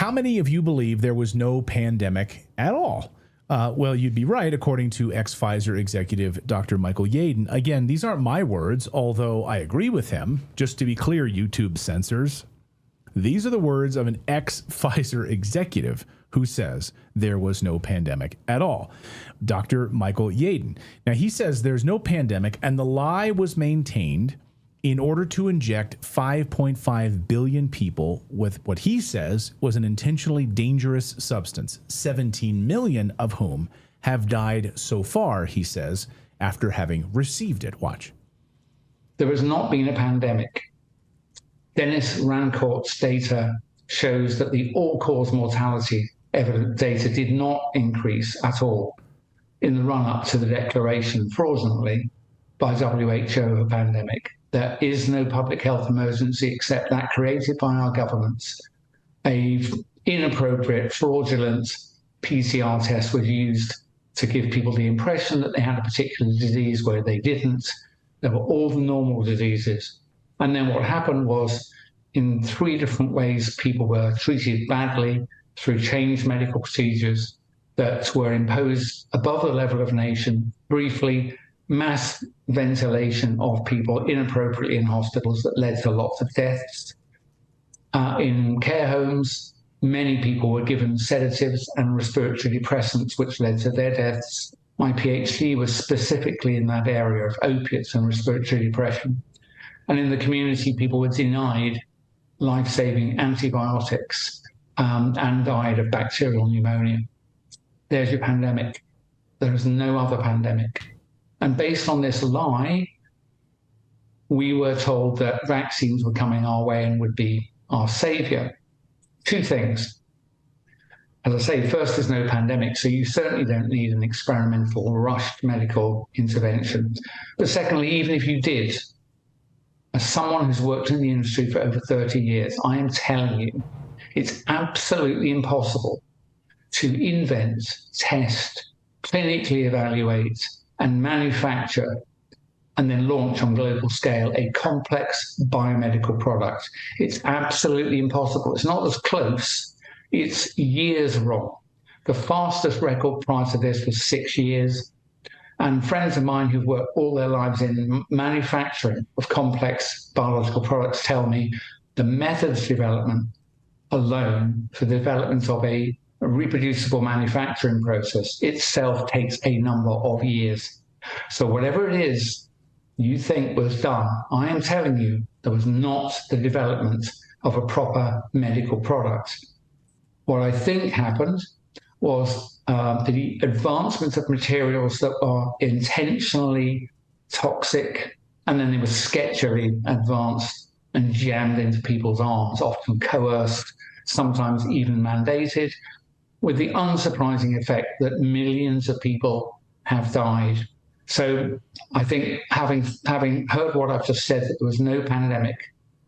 how many of you believe there was no pandemic at all? Well, you'd be right, according to ex-Pfizer executive Dr. Michael Yeadon. Again, these aren't my words, although I agree with him. Just to be clear, YouTube censors, these are the words of an ex-Pfizer executive who says there was no pandemic at all. Dr. Michael Yeadon. Now, he says there's no pandemic, and the lie was maintained in order to inject 5.5 billion people with what he says was an intentionally dangerous substance, 17 million of whom have died so far, he says, after having received it. Watch. There has not been a pandemic. Dennis Rancourt's data shows that the all-cause mortality evidence data did not increase at all in the run-up to the declaration fraudulently by WHO of a pandemic. There is no public health emergency except that created by our governments. A inappropriate, fraudulent PCR test was used to give people the impression that they had a particular disease where they didn't. There were all the normal diseases. And then what happened was, in 3 different ways, people were treated badly through changed medical procedures that were imposed above the level of nation, briefly, mass ventilation of people inappropriately in hospitals that led to lots of deaths. In care homes, many people were given sedatives and respiratory depressants, which led to their deaths. My PhD was specifically in that area of opiates and respiratory depression. And in the community, people were denied life-saving antibiotics and died of bacterial pneumonia. There's your pandemic. There is no other pandemic. And based on this lie, we were told that vaccines were coming our way and would be our savior. 2 things. As I say, first, there's no pandemic, so you certainly don't need an experimental, rushed medical intervention. But secondly, even if you did, as someone who's worked in the industry for over 30 years, I am telling you, it's absolutely impossible to invent, test, clinically evaluate, and manufacture and then launch on global scale a complex biomedical product. It's absolutely impossible. It's not as close, it's years wrong. The fastest record prior to this was 6 years. And friends of mine who've worked all their lives in manufacturing of complex biological products tell me the methods development alone for the development of a reproducible manufacturing process itself takes a number of years. So whatever it is you think was done, I am telling you, there was not the development of a proper medical product. What I think happened was the advancement of materials that are intentionally toxic, and then they were sketchily advanced and jammed into people's arms, often coerced, sometimes even mandated, with the unsurprising effect that millions of people have died. So I think having heard what I've just said, that there was no pandemic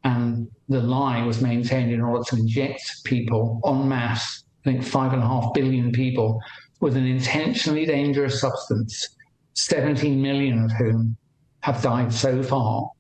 and the lie was maintained in order to inject people en masse, I think 5.5 billion people, with an intentionally dangerous substance, 17 million of whom have died so far.